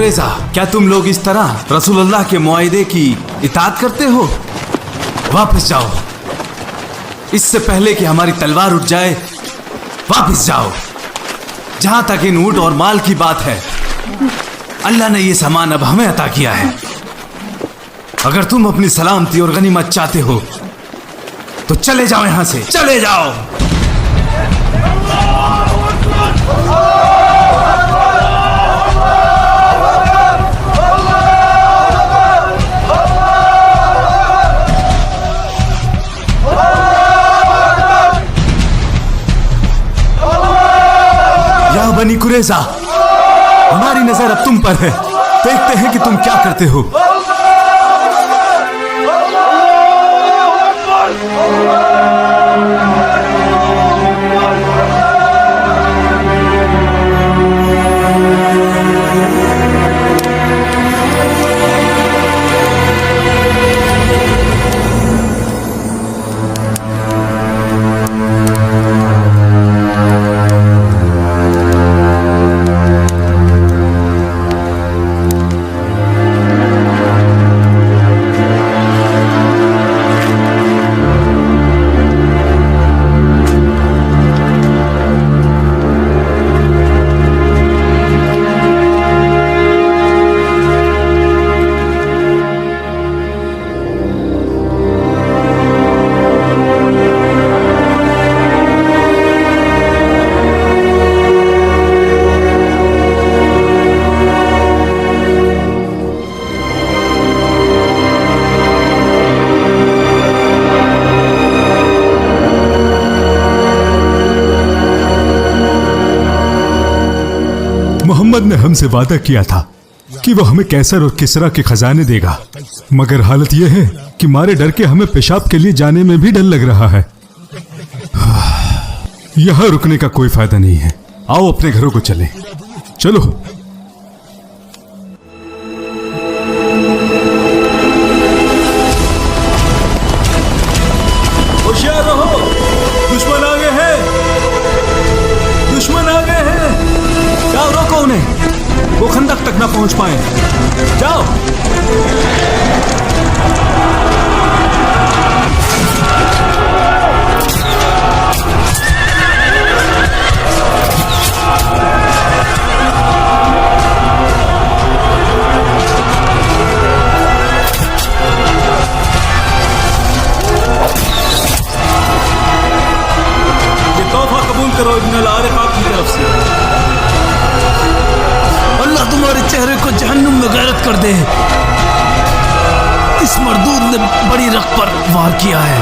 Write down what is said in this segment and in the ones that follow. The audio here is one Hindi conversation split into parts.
कुरैज़ा, क्या तुम लोग इस तरह रसूलुल्लाह के मुआहिदे की इताअत करते हो? वापस जाओ, इससे पहले कि हमारी तलवार उठ जाए। वापस जाओ। जहां तक इन ऊंट और माल की बात है, अल्लाह ने यह सामान अब हमें अता किया है। अगर तुम अपनी सलामती और गनीमत चाहते हो तो चले जाओ, यहां से चले जाओ। या बनी कुरैज़ा, हमारी नजर अब तुम पर है। देखते हैं कि तुम क्या करते हो। मोहम्मद ने हमसे वादा किया था कि वो हमें कैसर और किसरा के खजाने देगा, मगर हालत यह है कि मारे डर के हमें पेशाब के लिए जाने में भी डर लग रहा है। यहां रुकने का कोई फायदा नहीं है। आओ अपने घरों को चलें। चलो। होशियार रहो, दुश्मन आ गए हैं, दुश्मन आ गए हैं। जाओ, रोको उन्हें, वो खंदक तक ना पहुंच पाए। जाओ। ये तोहफा कबूल करो इब्न अल-आरिक़ा की तरफ से। अल्लाह तुम्हारे चेहरे को जहन्नुम में गैरत कर दे। इस मरदूद ने बड़ी रख पर वार किया है।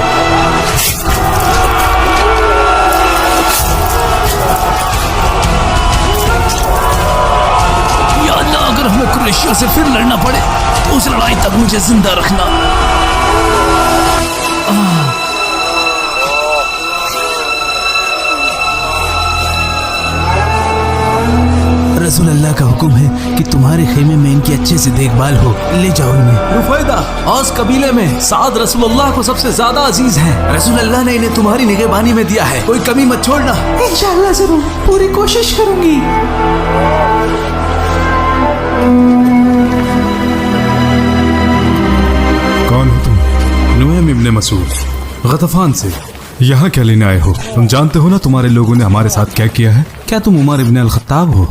या अल्लाह, अगर हमें कुरैशियों से फिर लड़ना पड़े तो उस लड़ाई तक मुझे जिंदा रखना। रसूल अल्लाह का हुक्म है कि तुम्हारे खेमे में इनकी अच्छे से देखभाल हो। ले जाओ इन्हें। रुफैदा, औस कबीले में साद रसूल अल्लाह को सबसे ज्यादा अजीज हैं। रसूल अल्लाह ने इन्हें तुम्हारी निगहबानी में दिया है, कोई कमी मत छोड़ना। इंशाअल्लाह जरूर, पूरी कोशिश करूंगी। कौन हो तुम? नुएम इब्न मसूद, गतफान से। यहाँ क्या लेने आए हो? तुम जानते हो ना तुम्हारे लोगों ने हमारे साथ क्या किया है। क्या तुम उमर इब्न अल-खत्ताब हो?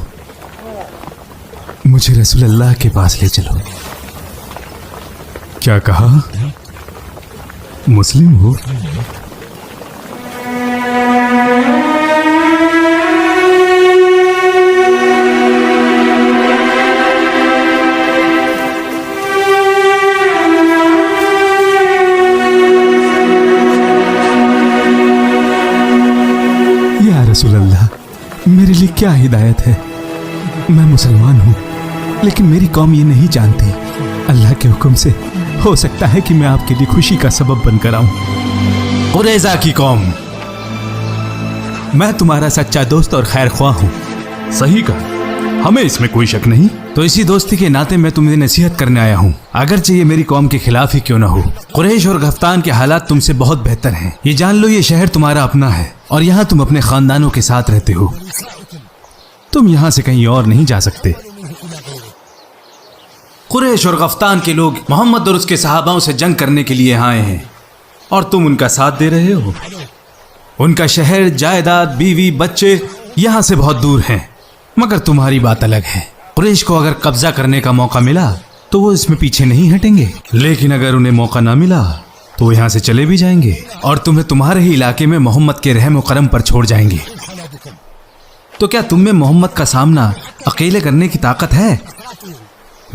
मुझे रसूल अल्लाह के पास ले चलो। क्या कहा? मुस्लिम हो? या रसूल अल्लाह, मेरे लिए क्या हिदायत है? मैं मुसलमान हूँ, लेकिन मेरी कौम ये नहीं जानती। अल्लाह के हुक्म से हो सकता है कि मैं आपके लिए खुशी का सबब बनकर आऊं। कुरैज़ा की कौम, मैं तुम्हारा सच्चा दोस्त और खैर ख्वाह हूँ। सही कहा, हमें इसमें कोई शक नहीं। तो इसी दोस्ती के नाते मैं तुम्हें नसीहत करने आया हूँ, अगरचे ये मेरी कौम के खिलाफ ही क्यों न हो। कुरैश और गफ्तान के हालात तुमसे बहुत बेहतर हैं। ये जान लो, ये शहर तुम्हारा अपना है और यहाँ तुम अपने खानदानों के साथ रहते हो। तुम यहाँ से कहीं और नहीं जा सकते। कुरैश और गफ्तान के लोग मोहम्मद और उसके सहाबाओं से जंग करने के लिए आए हैं और तुम उनका साथ दे रहे हो। उनका शहर, जायदाद, बीवी, बच्चे यहां से बहुत दूर हैं। मगर तुम्हारी बात अलग है। कुरैश को अगर कब्जा करने का मौका मिला तो वो इसमें पीछे नहीं हटेंगे, लेकिन अगर उन्हें मौका ना मिला तो वो यहां से चले भी जाएंगे और तुम्हें तुम्हारे ही इलाके में मोहम्मद के रहम करम पर छोड़ जाएंगे। तो क्या तुम में मोहम्मद का सामना अकेले करने की ताकत है?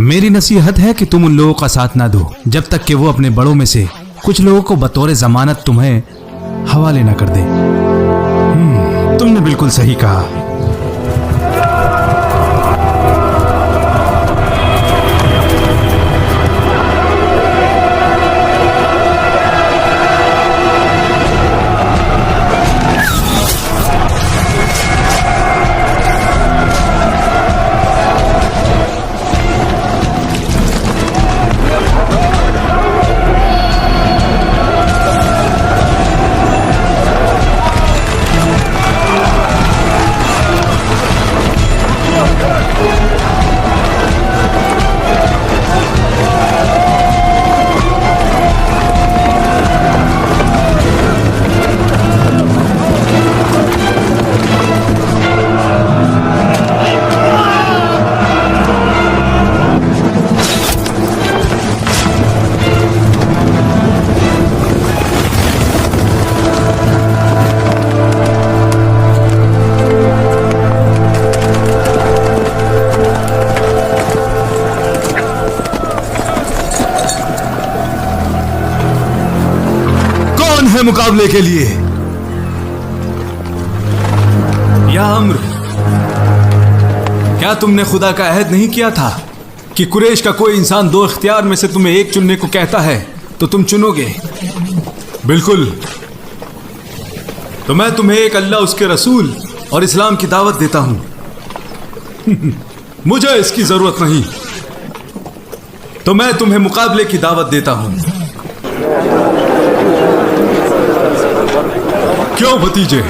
मेरी नसीहत है कि तुम उन लोगों का साथ ना दो जब तक कि वो अपने बड़ों में से कुछ लोगों को बतौर जमानत तुम्हें हवाले ना कर दे। तुमने बिल्कुल सही कहा। है मुकाबले के लिए? या अम्र, क्या तुमने खुदा का अहद नहीं किया था कि कुरैश का कोई इंसान दो इख्तियार में से तुम्हें एक चुनने को कहता है तो तुम चुनोगे? बिल्कुल। तो मैं तुम्हें एक अल्लाह, उसके रसूल और इस्लाम की दावत देता हूं। मुझे इसकी जरूरत नहीं, तो मैं तुम्हें मुकाबले की दावत देता हूं। क्यों भतीजे?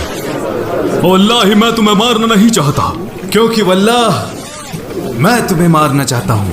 वल्लाहि मैं तुम्हें मारना नहीं चाहता, क्योंकि वल्लाह मैं तुम्हें मारना चाहता हूं।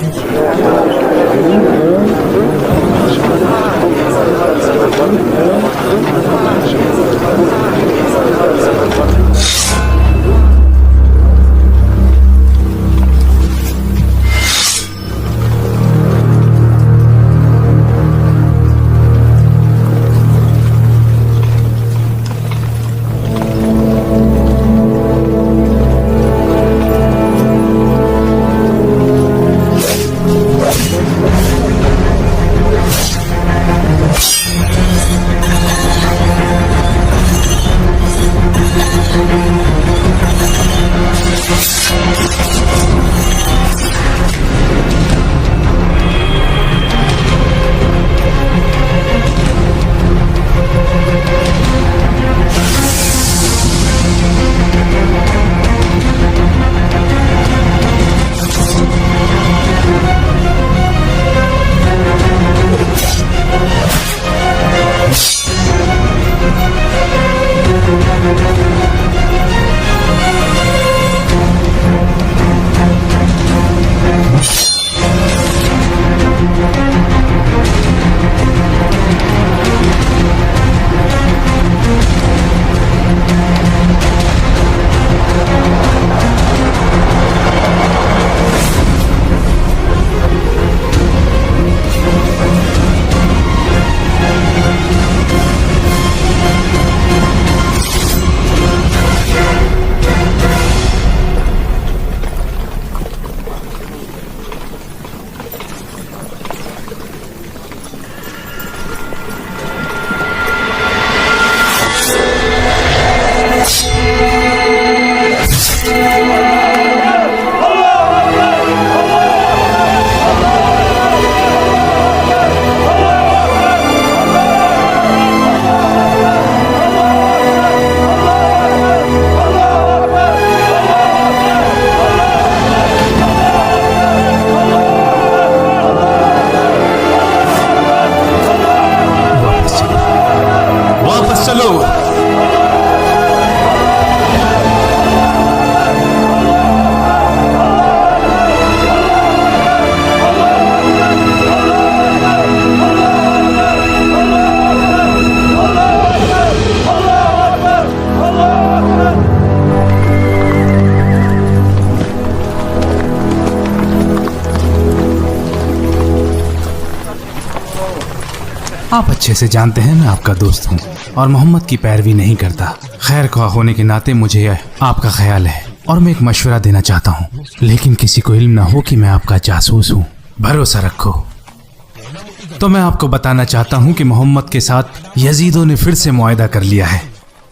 आप अच्छे से जानते हैं मैं आपका दोस्त हूँ और मोहम्मद की पैरवी नहीं करता। खैर ख्वाह होने के नाते मुझे आपका ख्याल है और मैं एक मशवरा देना चाहता हूँ, लेकिन किसी को इल्म ना हो कि मैं आपका जासूस हूँ। भरोसा रखो। तो मैं आपको बताना चाहता हूँ कि मोहम्मद के साथ यजीदों ने फिर से मुआहदा कर लिया है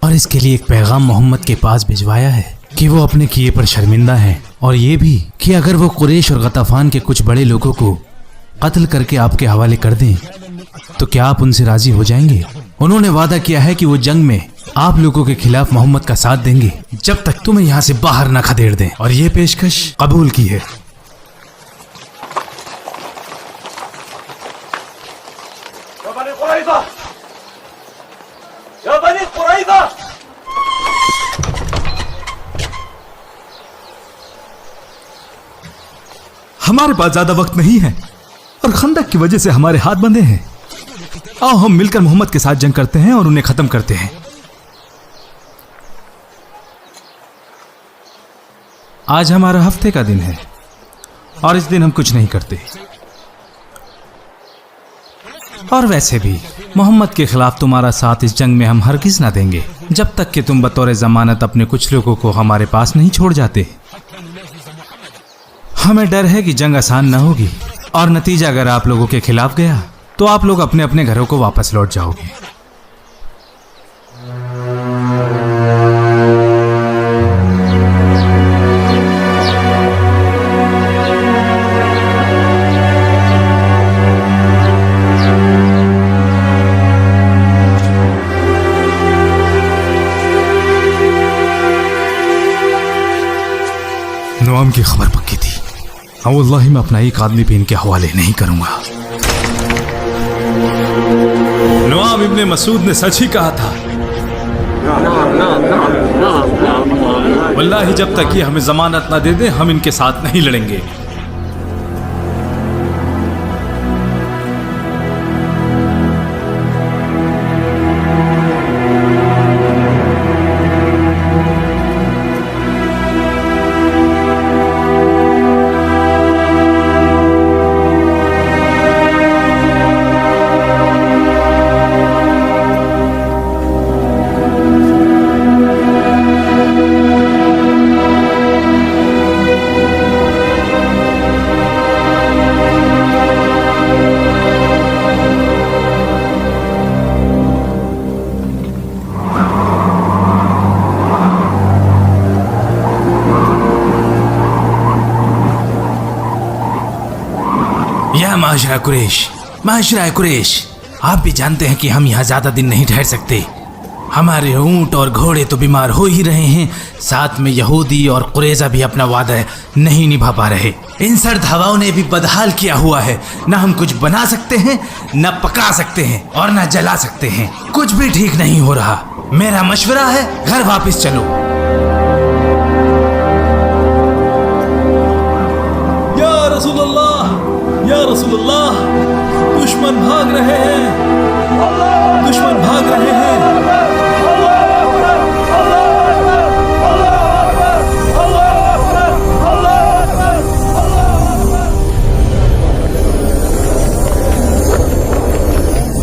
और इसके लिए एक पैगाम मोहम्मद के पास भिजवाया है कि वो अपने किए पर शर्मिंदा हैं और ये भी कि अगर वो कुरैश और गताफान के कुछ बड़े लोगों को कत्ल करके आपके हवाले कर दें तो क्या आप उनसे राजी हो जाएंगे। उन्होंने वादा किया है कि वो जंग में आप लोगों के खिलाफ मोहम्मद का साथ देंगे जब तक तुम्हें यहाँ से बाहर न खदेड़ दें, और ये पेशकश कबूल की है। हमारे पास ज्यादा वक्त नहीं है और खंदक की वजह से हमारे हाथ बंधे हैं। आओ हम मिलकर मोहम्मद के साथ जंग करते हैं और उन्हें खत्म करते हैं। आज हमारा हफ्ते का दिन है और इस दिन हम कुछ नहीं करते, और वैसे भी मोहम्मद के खिलाफ तुम्हारा साथ इस जंग में हम हरगिज ना देंगे जब तक कि तुम बतौर जमानत अपने कुछ लोगों को हमारे पास नहीं छोड़ जाते। हमें डर है कि जंग आसान ना होगी और नतीजा अगर आप लोगों के खिलाफ गया तो आप लोग अपने अपने घरों को वापस लौट जाओगे। नुआम की खबर पक्की थी। हाँ वल्लाही मैं अपना एक आदमी भी इनके हवाले नहीं करूंगा। नुआम इब्ने मसूद ने सच ही कहा था। वल्लाही जब तक ये हमें जमानत ना दे दे हम इनके साथ नहीं लड़ेंगे। माशरा कुरैश, आप भी जानते हैं कि हम यहाँ ज्यादा दिन नहीं ठहर सकते। हमारे ऊंट और घोड़े तो बीमार हो ही रहे हैं, साथ में यहूदी और कुरैजा भी अपना वादा नहीं निभा पा रहे। इन सर्द हवाओं ने भी बदहाल किया हुआ है। न हम कुछ बना सकते हैं, न पका सकते हैं और न जला सकते हैं। कुछ भी ठीक नहीं हो रहा। मेरा मशवरा है घर वापस चलो। या रसूलुल्लाह, या रसूलुल्लाह, दुश्मन भाग रहे हैं, दुश्मन भाग रहे हैं।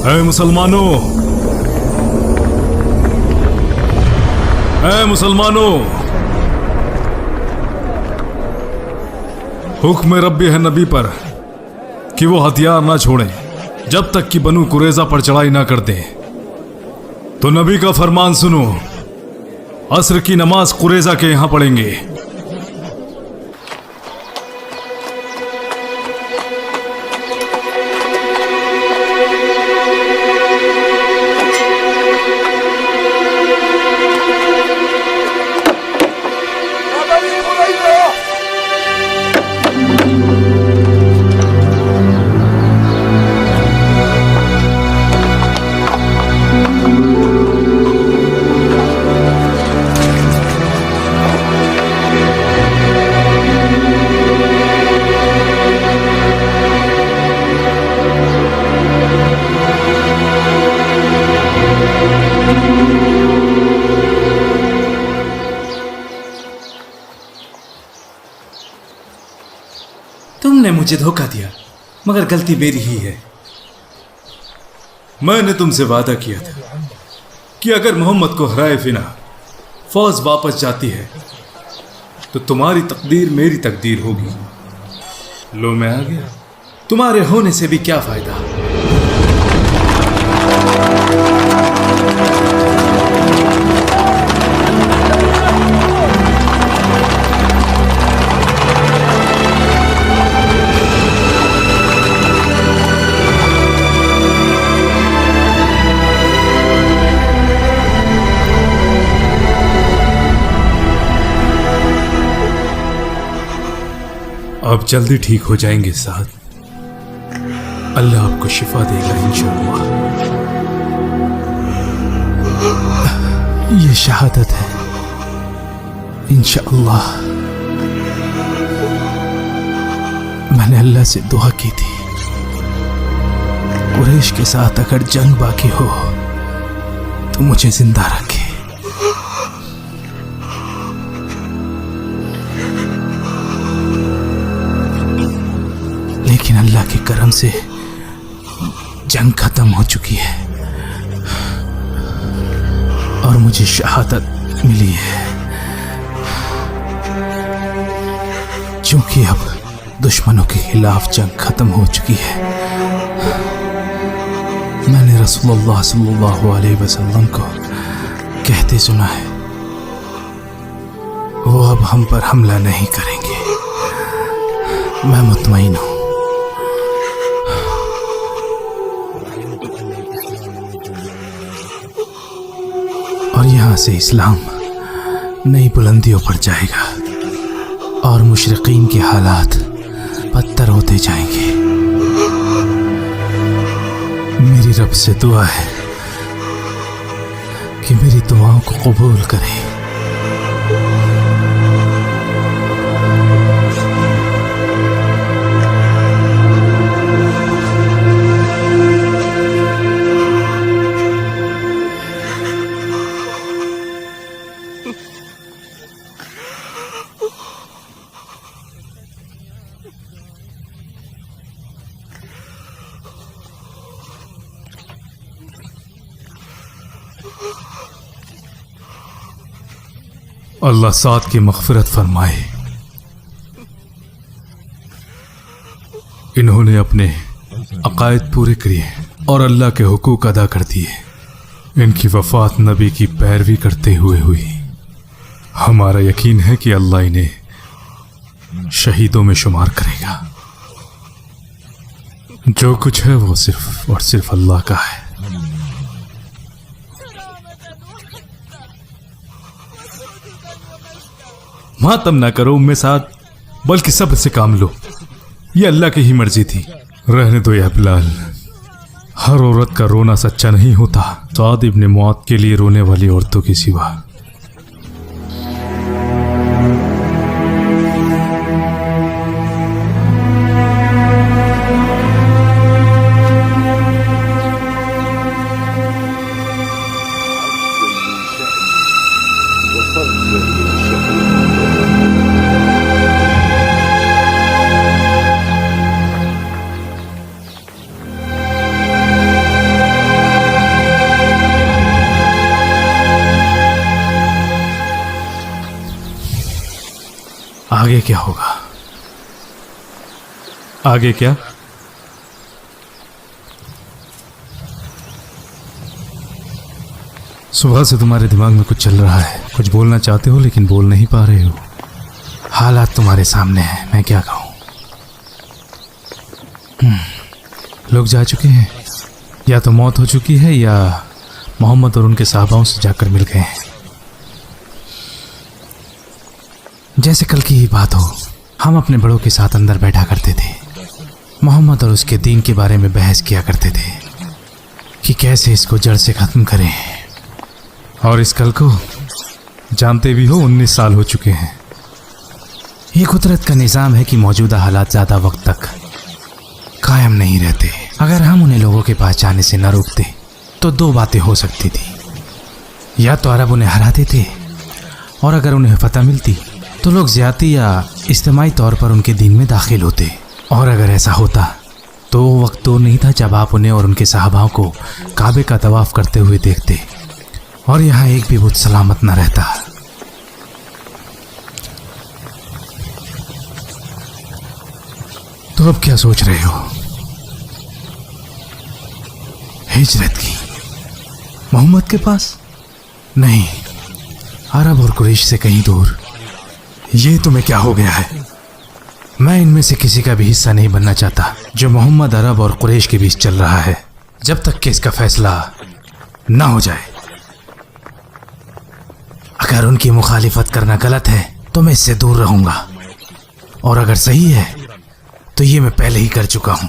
ऐ मुसलमानों, ऐ मुसलमानों, हुक्म रब्बी है नबी पर कि वो हथियार ना छोड़ें जब तक कि बनु कुरैजा पर चढ़ाई ना कर दें। तो नबी का फरमान सुनो, असर की नमाज कुरैजा के यहां पढ़ेंगे। तुमने मुझे धोखा दिया, मगर गलती मेरी ही है। मैंने तुमसे वादा किया था कि अगर मोहम्मद को हराए बिना फौज वापस जाती है तो तुम्हारी तकदीर मेरी तकदीर होगी। लो मैं आ गया, तुम्हारे होने से भी क्या फायदा। अब जल्दी ठीक हो जाएंगे साथ। अल्लाह आपको शिफा देगा इंशाअल्लाह। ये शहादत है इंशाअल्लाह। मैंने अल्लाह से दुआ की थी, कुरैश के साथ अगर जंग बाकी हो तो मुझे जिंदा रखे। लेकिन अल्लाह के करम से जंग खत्म हो चुकी है और मुझे शहादत मिली है। क्योंकि अब दुश्मनों के खिलाफ जंग खत्म हो चुकी है। मैंने रसूलुल्लाह सल्लल्लाहु अलैहि वसल्लम को कहते सुना है, वो अब हम पर हमला नहीं करेंगे। मैं मुतमईन हूं। और यहां से इस्लाम नई बुलंदियों पर जाएगा और मुशरिकीन के हालात बदतर होते जाएंगे। मेरी रब से दुआ है कि मेरी दुआओं को कबूल करे। अल्लाह साद की मग़फ़िरत फरमाए। इन्होंने अपने अक़ायद पूरे किए और अल्लाह के हुकूक अदा कर दिए। इनकी वफ़ात नबी की पैरवी करते हुए हुई। हमारा यकीन है कि अल्लाह इन्हें शहीदों में शुमार करेगा। जो कुछ है वो सिर्फ और सिर्फ अल्लाह का है। मातम ना करो उम्मे साद, बल्कि सब्र से काम लो। ये अल्लाह की ही मर्जी थी। रहने दो या बिलाल, हर औरत का रोना सच्चा नहीं होता। साद इब्ने मुआद के लिए रोने वाली औरतों के सिवा। आगे क्या होगा? आगे क्या? सुबह से तुम्हारे दिमाग में कुछ चल रहा है। कुछ बोलना चाहते हो लेकिन बोल नहीं पा रहे हो। हालात तुम्हारे सामने हैं, मैं क्या कहूं। लोग जा चुके हैं, या तो मौत हो चुकी है या मोहम्मद और उनके साहबाओं से जाकर मिल गए हैं। जैसे कल की ही बात हो, हम अपने बड़ों के साथ अंदर बैठा करते थे। मोहम्मद और उसके दीन के बारे में बहस किया करते थे कि कैसे इसको जड़ से खत्म करें। और इस कल को जानते भी हो 19 साल हो चुके हैं। ये कुदरत का निज़ाम है कि मौजूदा हालात ज़्यादा वक्त तक कायम नहीं रहते। अगर हम उन्हें लोगों के पास जाने से न रोकते तो दो बातें हो सकती थी। या तो अरब उन्हें हराते थे, और अगर उन्हें फतह मिलती तो लोग ज़्यादती या इज्तिमाई तौर पर उनके दीन में दाखिल होते। और अगर ऐसा होता तो वो वक्त दूर नहीं था जब आप उन्हें और उनके सहाबाओं को काबे का तवाफ करते हुए देखते और यहाँ एक भी बुत सलामत न रहता। तो अब क्या सोच रहे हो? हिजरत की? मोहम्मद के पास? नहीं, अरब और कुरैश से कहीं दूर। ये तुम्हें क्या हो गया है? मैं इनमें से किसी का भी हिस्सा नहीं बनना चाहता जो मोहम्मद, अरब और कुरैश के बीच चल रहा है, जब तक कि इसका फैसला ना हो जाए। अगर उनकी मुखालिफत करना गलत है तो मैं इससे दूर रहूंगा, और अगर सही है तो ये मैं पहले ही कर चुका हूं।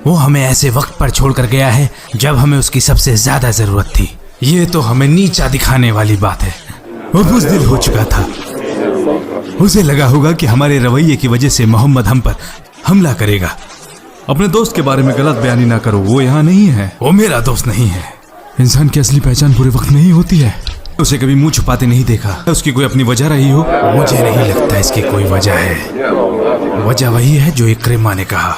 वो हमें ऐसे वक्त पर छोड़कर गया है जब हमें उसकी सबसे ज्यादा जरूरत थी। ये तो हमें नीचा दिखाने वाली बात है। वो बुज़दिल हो चुका था। उसे लगा होगा कि हमारे रवैये की वजह से मोहम्मद हम पर हमला करेगा। अपने दोस्त के बारे में गलत बयानी ना करो, वो यहाँ नहीं है। वो मेरा दोस्त नहीं है। इंसान की असली पहचान पूरे वक्त नहीं होती है। उसे कभी मुंह छुपाते नहीं देखा। उसकी कोई अपनी वजह रही हो? मुझे नहीं लगता इसकी कोई वजह है। वजह वही है जो इक्रिमा ने कहा।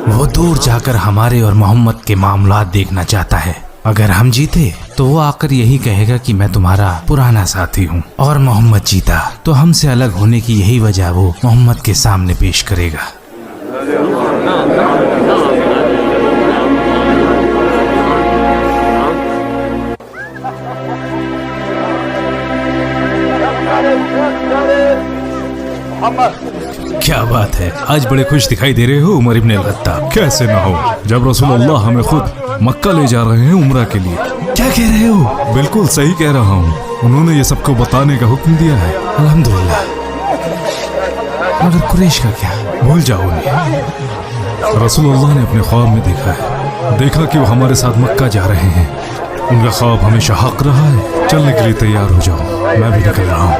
वो दूर जाकर हमारे और मोहम्मद के मामलात देखना चाहता है। अगर हम जीते तो वो आकर यही कहेगा कि मैं तुम्हारा पुराना साथी हूँ, और मोहम्मद जीता तो हमसे अलग होने की यही वजह वो मोहम्मद के सामने पेश करेगा। क्या बात है, आज बड़े खुश दिखाई दे रहे हो उमर इब्न अल-खत्ताब। कैसे ना हो, जब रसूलुल्लाह हमें खुद मक्का ले जा रहे हैं उम्रा के लिए। क्या कह रहे हो? बिल्कुल सही कह रहा हूँ, उन्होंने ये सबको बताने का हुक्म दिया है। अल्हम्दुलिल्लाह। मगर कुरैश का क्या? भूल जाओ उन्हें। रसूलुल्लाह ने अपने ख्वाब में देखा कि वो हमारे साथ मक्का जा रहे हैं। उनका ख्वाब हमेशा हक रहा है। चलने के लिए तैयार हो जाओ, मैं भी निकल रहा हूँ।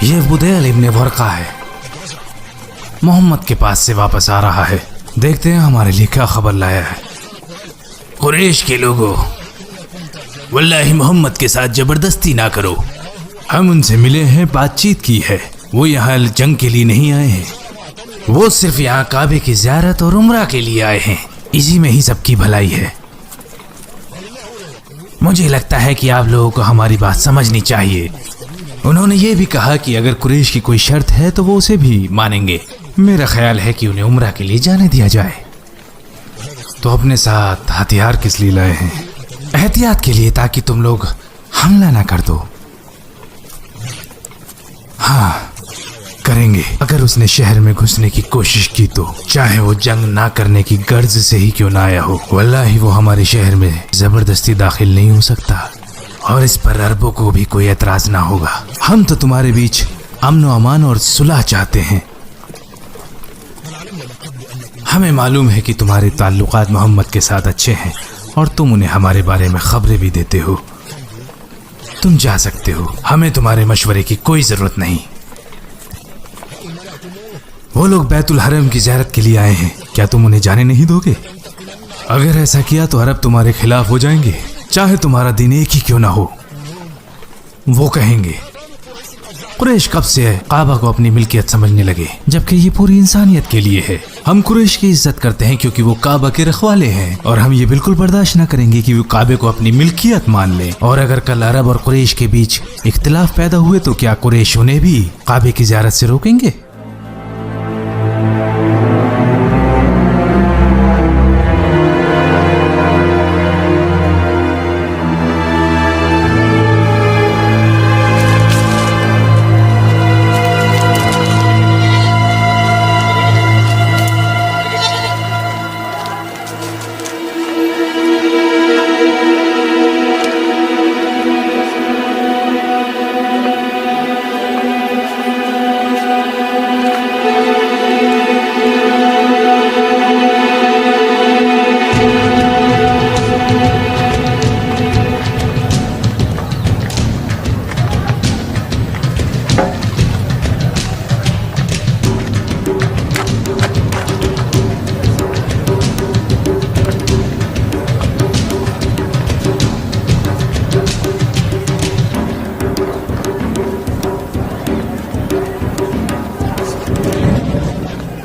ये बुदैल इब्न वरका है, मोहम्मद के पास से वापस आ रहा है। देखते हैं हमारे लिए क्या खबर लाया है। कुरैश के लोगों, वल्लाही मोहम्मद के साथ जबरदस्ती ना करो। हम उनसे मिले हैं, बातचीत की है। वो यहाँ जंग के लिए नहीं आए हैं, वो सिर्फ यहाँ काबे की ज़ियारत और उम्रा के लिए आए हैं। इसी में ही सबकी भलाई है। मुझे लगता है कि आप लोगों को हमारी बात समझनी चाहिए। उन्होंने ये भी कहा कि अगर कुरैश की कोई शर्त है तो वो उसे भी मानेंगे। मेरा ख्याल है कि उन्हें उम्रा के लिए जाने दिया जाए। तो अपने साथ हथियार किस लिए लाए हैं? एहतियात के लिए, ताकि तुम लोग हमला ना कर दो। हाँ, करेंगे। अगर उसने शहर में घुसने की कोशिश की तो चाहे वो जंग ना करने की गर्ज से ही क्यों ना आया हो, वल्लाही वो हमारे शहर में जबरदस्ती दाखिल नहीं हो सकता और इस पर अरबों को भी कोई एतराज ना होगा। हम तो तुम्हारे बीच अमन व अमान और सुलह चाहते हैं। हमें मालूम है कि तुम्हारे ताल्लुकात मोहम्मद के साथ अच्छे हैं और तुम उन्हें हमारे बारे में खबरें भी देते हो। तुम जा सकते हो, हमें तुम्हारे मशवरे की कोई जरूरत नहीं। वो लोग बैतुल हरम की ज़ियारत के लिए आए हैं, क्या तुम उन्हें जाने नहीं दोगे? अगर ऐसा किया तो अरब तुम्हारे खिलाफ हो जाएंगे, चाहे तुम्हारा दिन एक ही क्यों ना हो। वो कहेंगे कुरैश कब से काबा को अपनी मिल्कियत समझने लगे, जबकि ये पूरी इंसानियत के लिए है। हम कुरैश की इज्जत करते हैं क्योंकि वो काबा के रखवाले हैं और हम ये बिल्कुल बर्दाश्त न करेंगे कि वो काबे को अपनी मिल्कियत मान लें। और अगर कल अरब और कुरैश के बीच इख्तिलाफ पैदा हुए तो क्या कुरैश उन्हें भी काबे की ज़ियारत से रोकेंगे?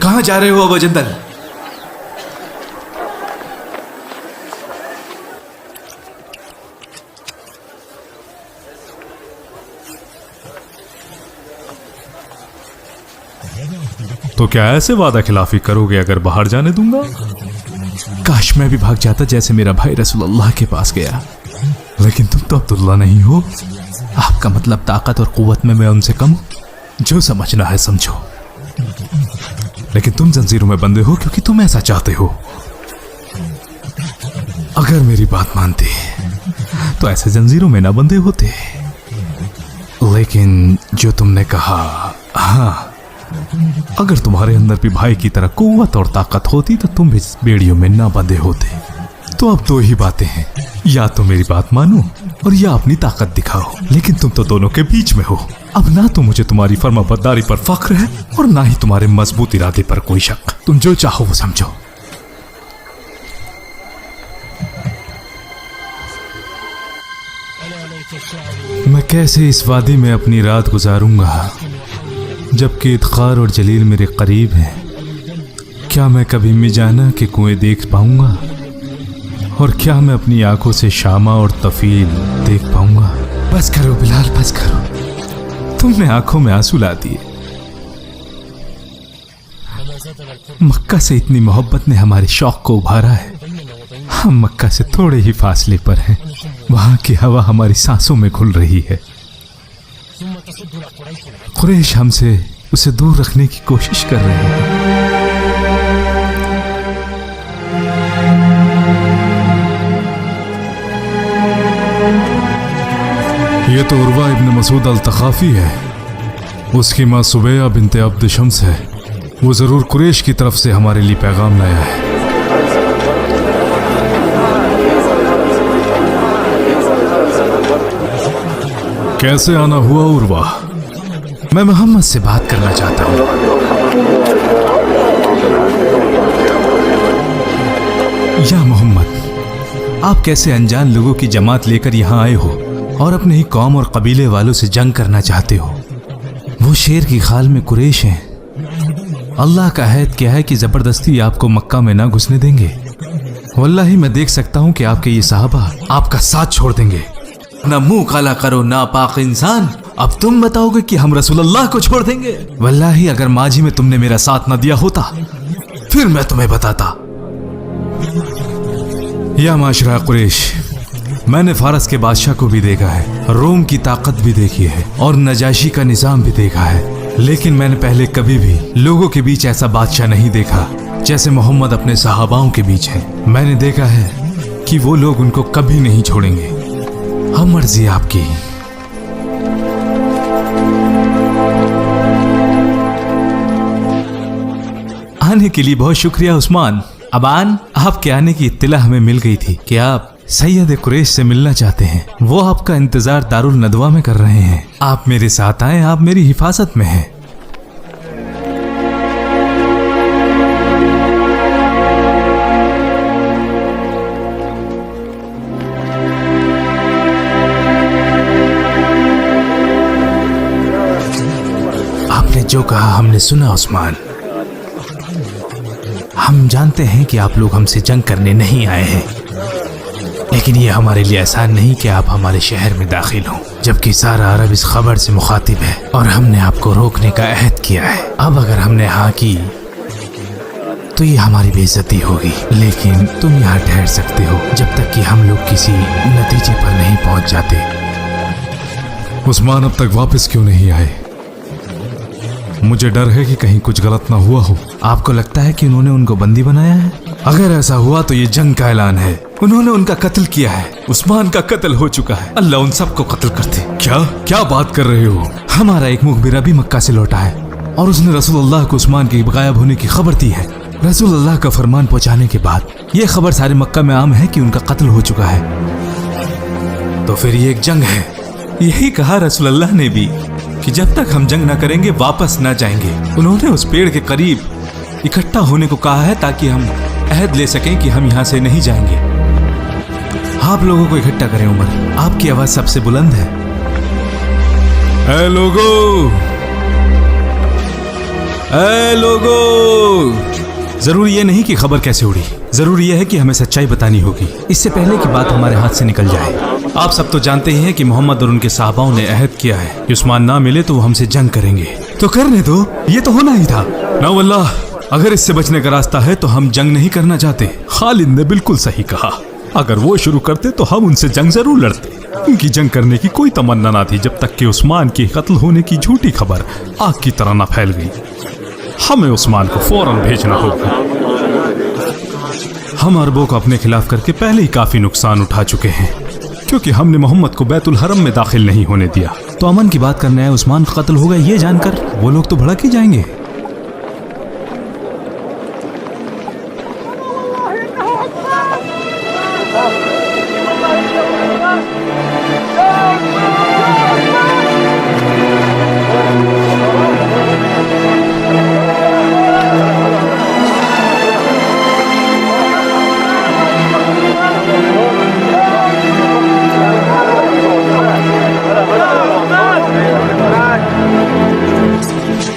कहाँ जा रहे हो अबू जंदल? तो क्या ऐसे वादा खिलाफी करोगे अगर बाहर जाने दूंगा? काश मैं भी भाग जाता जैसे मेरा भाई रसूलुल्लाह के पास गया, लेकिन तुम तो अब्दुल्ला नहीं हो। आपका मतलब ताकत और कुव्वत में मैं उनसे कम हूं? जो समझना है समझो, लेकिन तुम जंजीरों में बंधे हो क्योंकि तुम ऐसा चाहते हो। अगर मेरी बात मानते तो ऐसे जंजीरों में ना बंधे होते। लेकिन जो तुमने कहा, हाँ, अगर तुम्हारे अंदर भी भाई की तरह कुव्वत और ताकत होती तो तुम भी बेड़ियों में ना बंधे होते। तो अब दो ही बातें हैं, या तो मेरी बात मानो और या अपनी ताकत दिखाओ। लेकिन तुम तो दोनों के बीच में हो। अब ना तो मुझे तुम्हारी फर्माबरदारी पर फख्र है और ना ही तुम्हारे मजबूत इरादे पर कोई शक। तुम जो चाहो वो समझो। मैं कैसे इस वादी में अपनी रात गुजारूंगा जबकि इत्कार और जलील मेरे करीब हैं? क्या मैं कभी मिजाना के कुएं देख पाऊंगा? और क्या मैं अपनी आंखों से शामा और तफील देख पाऊंगा? बस करो बिलाल, बस करो। तुमने आंखों में आंसू ला दिए। मक्का से इतनी मोहब्बत ने हमारे शौक को उभारा है। हम मक्का से थोड़े ही फासले पर हैं। वहां की हवा हमारी सांसों में घुल रही है। कुरैश हमसे उसे दूर रखने की कोशिश कर रहे हैं। ये तो उर्वा इब्न मसूद अल-तखाफी है। उसकी माँ सुबैया बिनते अब्द शम्स है। वो जरूर कुरैश की तरफ से हमारे लिए पैगाम लाया है। कैसे आना हुआ उर्वा? मैं मोहम्मद से बात करना चाहता हूँ। या मोहम्मद, आप कैसे अनजान लोगों की जमात लेकर यहाँ आए हो और अपने ही कौम और कबीले वालों से जंग करना चाहते हो। वो शेर की खाल में कुरैश हैं। अल्लाह का अहद क्या है कि जबरदस्ती आपको मक्का में ना घुसने देंगे। वल्लाही मैं देख सकता हूँ कि आपके ये साहबा आपका साथ छोड़ देंगे। ना मुंह काला करो ना पाक इंसान, अब तुम बताओगे कि हम रसूलुल्लाह को छोड़ देंगे? वल्लाही अगर माजी में तुमने मेरा साथ न दिया होता फिर मैं तुम्हें बताता। या माशरा कुरैश, मैंने फारस के बादशाह को भी देखा है, रोम की ताकत भी देखी है और नजाशी का निजाम भी देखा है, लेकिन मैंने पहले कभी भी लोगों के बीच ऐसा बादशाह नहीं देखा जैसे मोहम्मद अपने सहाबाओं के बीच है। मैंने देखा है कि वो लोग उनको कभी नहीं छोड़ेंगे। हम मर्जी आपकी। आने के लिए बहुत शुक्रिया उस्मान। अबान, आपके आने की इत्तला हमें मिल गई थी कि आप सैयद कुरैश से मिलना चाहते हैं। वो आपका इंतजार दारुल नदवा में कर रहे हैं। आप मेरे साथ आए, आप मेरी हिफाजत में हैं। आपने जो कहा हमने सुना उस्मान। हम जानते हैं कि आप लोग हमसे जंग करने नहीं आए हैं, लेकिन ये हमारे लिए आसान नहीं कि आप हमारे शहर में दाखिल हों, जबकि सारा अरब इस खबर से मुखातिब है और हमने आपको रोकने का अहद किया है। अब अगर हमने हाँ की तो ये हमारी बेइज्जती होगी, लेकिन तुम यहाँ ठहर सकते हो जब तक कि हम लोग किसी नतीजे पर नहीं पहुंच जाते। उस्मान अब तक वापस क्यों नहीं आए? मुझे डर है कि कहीं कुछ गलत ना हुआ हो। आपको लगता है कि उन्होंने उनको बंदी बनाया है? अगर ऐसा हुआ तो ये जंग का ऐलान है। उन्होंने उनका कत्ल किया है। उस्मान का कत्ल हो चुका है। अल्लाह उन सबको कत्ल करते। क्या क्या बात कर रहे हो? हमारा एक मुखबिर अभी मक्का से लौटा है और उसने रसूलुल्लाह को उस्मान के गायब होने की खबर दी है। रसूलुल्लाह का फरमान पहुंचाने के बाद यह खबर सारे मक्का में आम है कि उनका कत्ल हो चुका है। तो फिर ये एक जंग है। यही कहा रसूलुल्लाह ने भी कि जब तक हम जंग ना करेंगे वापस ना जाएंगे। उन्होंने उस पेड़ के करीब इकट्ठा होने को कहा है ताकि हम अहद ले सकें कि हम यहाँ से नहीं जाएंगे। आप लोगों को इकट्ठा करें। उमर, आपकी आवाज सबसे बुलंद है। ऐ लोगों, ऐ लोगों। जरूरी ये नहीं कि खबर कैसे उड़ी, जरूरी यह है कि हमें सच्चाई बतानी होगी इससे पहले कि बात हमारे हाथ से निकल जाए। आप सब तो जानते ही हैं कि मोहम्मद और उनके साहबाओं ने अहद किया है कि उस्मान ना मिले तो वो हमसे जंग करेंगे। तो करने दो, ये तो होना ही था ना। वल्लाह अगर इससे बचने का रास्ता है तो हम जंग नहीं करना चाहते। खालिद ने बिल्कुल सही कहा। अगर वो शुरू करते तो हम उनसे जंग जरूर लड़ते। उनकी जंग करने की कोई तमन्ना ना थी जब तक कि उस्मान के कत्ल होने की झूठी खबर आग की तरह न फैल गई। हमें उस्मान को फौरन भेजना होगा। हम अरबों को अपने खिलाफ करके पहले ही काफी नुकसान उठा चुके हैं, क्योंकि हमने मोहम्मद को बैतुल हरम में दाखिल नहीं होने दिया। तो अमन की बात करने आए उस्मान का कत्ल होगा ये जानकर वो लोग तो भड़क ही जाएंगे।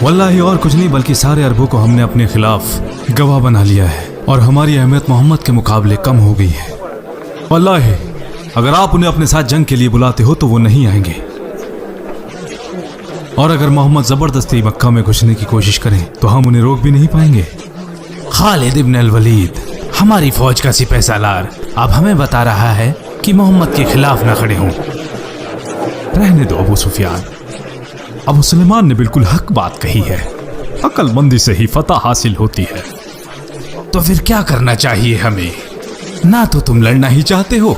वल्लाही और कुछ नहीं बल्कि सारे अरबों को हमने अपने खिलाफ गवाह बना लिया है और हमारी अहमियत मोहम्मद के मुकाबले कम हो गई है। वल्लाही अगर आप उन्हें अपने साथ जंग के लिए बुलाते हो तो वो नहीं आएंगे, और अगर मोहम्मद जबरदस्ती मक्का में घुसने की कोशिश करें तो हम उन्हें रोक भी नहीं पाएंगे। खालिद इब्न अल वलीद हमारी फौज का सिपह सालार अब हमें बता रहा है कि मोहम्मद के खिलाफ न खड़े हों। रहने दो अबू सुफियान। अबू सुलेमान ने बिल्कुल हक बात कही है। अक्लमंदी से ही फतह हासिल होती है। तो फिर क्या करना चाहिए हमें? ना तो तुम लड़ना ही चाहते हो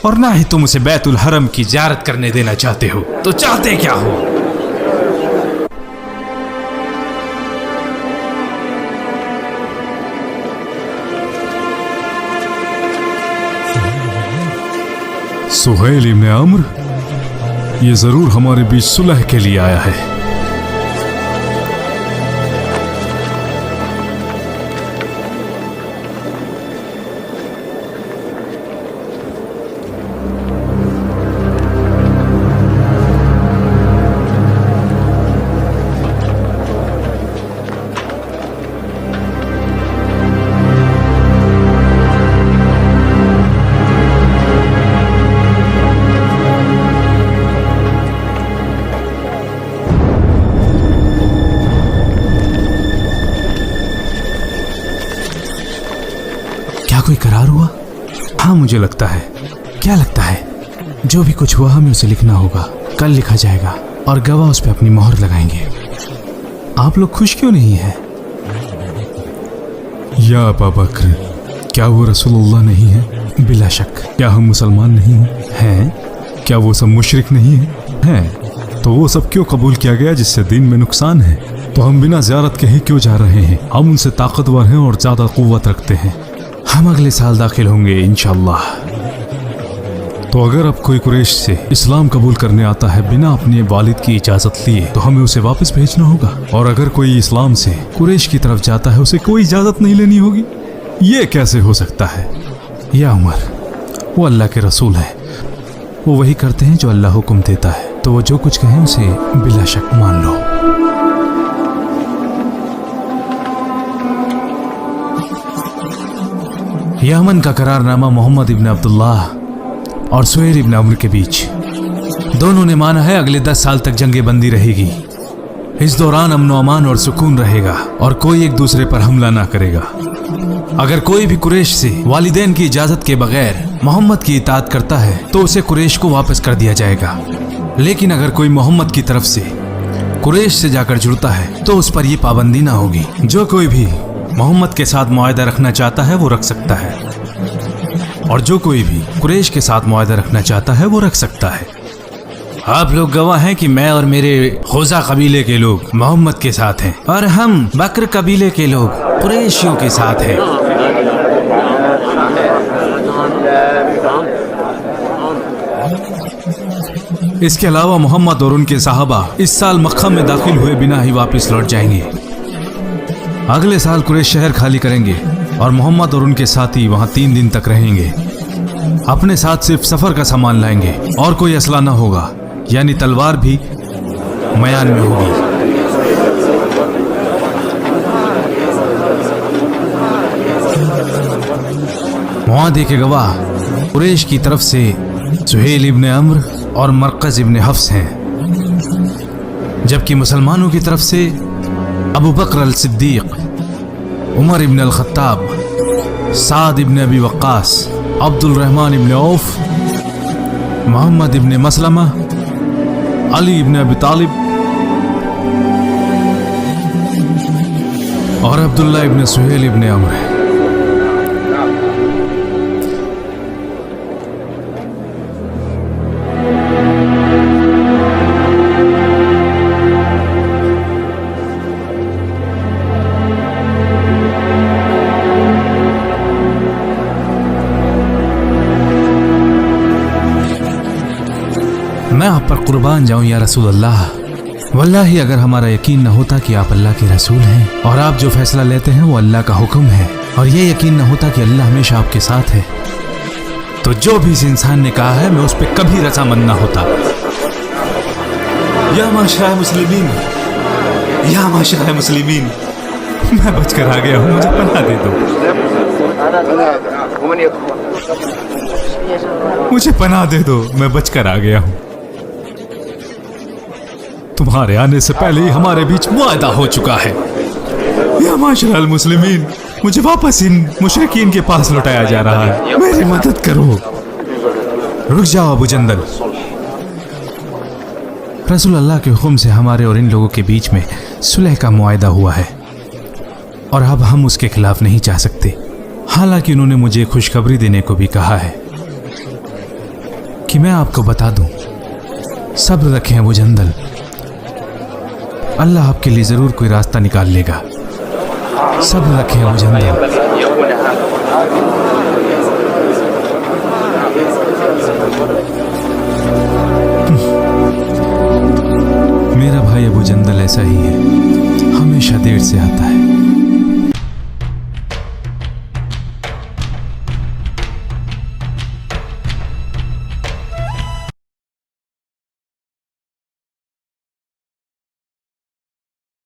और ना ही तुम उसे बैतुल हरम की ज़ियारत करने देना चाहते हो। तो चाहते क्या हो? सुहैल इब्न अम्र ये जरूर हमारे बीच सुलह के लिए आया है। हाँ, मुझे लगता है। क्या लगता है? जो भी कुछ हुआ हमें उसे लिखना होगा। कल लिखा जाएगा और गवाह उस पर अपनी मोहर लगाएंगे। आप लोग खुश क्यों नहीं हैं? या अबा बकर, क्या वो रसूलुल्लाह नहीं है? बिला शक। क्या हम मुसलमान नहीं हैं? क्या वो सब मुशरिक नहीं हैं? तो वो सब क्यों कबूल किया गया जिससे दीन में नुकसान है? तो हम बिना ज़ियारत के ही क्यों जा रहे हैं? हम उनसे ताकतवर हैं और ज़्यादा कुव्वत रखते हैं। हम अगले साल दाखिल होंगे इंशाअल्लाह। तो अगर अब कोई कुरैश से इस्लाम कबूल करने आता है बिना अपने वालिद की इजाज़त लिए तो हमें उसे वापस भेजना होगा। और अगर कोई इस्लाम से कुरैश की तरफ जाता है उसे कोई इजाज़त नहीं लेनी होगी। ये कैसे हो सकता है? या उमर, वो अल्लाह के रसूल हैं। वो वही करते हैं जो अल्लाह हुक्म देता है, तो वो जो कुछ कहें उसे बिला शक मान लो। यमन का करारनामा मोहम्मद इब्न अब्दुल्लाह और सुहेल इब्न अम्र के बीच। दोनों ने माना है अगले 10 साल तक जंगे बंदी रहेगी। इस दौरान अमन अमान और सुकून रहेगा और कोई एक दूसरे पर हमला ना करेगा। अगर कोई भी कुरैश से वालिदैन की इजाजत के बगैर मोहम्मद की इताअत करता है तो उसे कुरैश को वापस कर दिया जाएगा। लेकिन अगर कोई मोहम्मद की तरफ से कुरैश से जाकर जुड़ता है तो उस पर यह पाबंदी ना होगी। जो कोई भी मोहम्मद के साथ मुआहदा रखना चाहता है वो रख सकता है, और जो कोई भी कुरैश के साथ मुआहदा रखना चाहता है वो रख सकता है। आप लोग गवाह हैं कि मैं और मेरे खुज़ा कबीले के लोग मोहम्मद के साथ हैं और हम बकर कबीले के लोग कुरैशियों के साथ हैं। इसके अलावा मोहम्मद और उनके साहबा इस साल मक्का में दाखिल हुए बिना ही वापस लौट जाएंगे। अगले साल कुरैश शहर खाली करेंगे और मोहम्मद और उनके साथी वहां 3 दिन तक रहेंगे। अपने साथ सिर्फ सफर का सामान लाएंगे और कोई असला न होगा, यानी तलवार भी मयान में होगी। मुआहदे के गवाह कुरैश की तरफ से सुहेल इब्न अम्र और मरकज इब्न हफ्स हैं, जबकि मुसलमानों की तरफ से Abu Bakr al Siddiq, Umar ibn al Khattab, Saad ibn Abi Waqqas, Abdul Rahman ibn Auf, Muhammad ibn Maslama, Ali ibn Abi Talib और अब्दुल्ला इब्न सुहेल इब्न अम्र है। मैं आप पर कुर्बान जाऊं या रसूल अल्लाह। वल्लाही अगर हमारा यकीन न होता कि आप अल्लाह के रसूल हैं और आप जो फैसला लेते हैं वो अल्लाह का हुक्म है, और ये यकीन न होता कि अल्लाह हमेशा आपके साथ है, तो जो भी इस इंसान ने कहा है मैं उस पर कभी रजामंद ना होता। या माशरा मुस्लिमीन, या माशरा मुस्लिमीन, मैं बचकर आ गया हूँ, मुझे पनाह दे दो, मुझे पनाह दे दो, मैं बचकर आ गया हूँ। तुम्हारे आने से पहले ही हमारे बीच मुआहदा हो चुका है। या माशरा मुस्लिमीन, मुझे वापस इन मुशरिकीन के पास लौटाया जा रहा है, मेरी मदद करो। रुक जाओ अबू जंदल। रसूल अल्लाह के हुक्म से हमारे और इन लोगों के बीच में सुलह का मुआहदा हुआ है और अब हम उसके खिलाफ नहीं जा सकते। हालांकि उन्होंने मुझे खुशखबरी देने को भी कहा है कि मैं आपको बता दूं। सब्र रखें अबू जंदल, अल्लाह आपके लिए जरूर कोई रास्ता निकाल लेगा। सब्र रखें अबू जंदल। मेरा भाई अबू जंदल ऐसा ही है, हमेशा देर से आता है।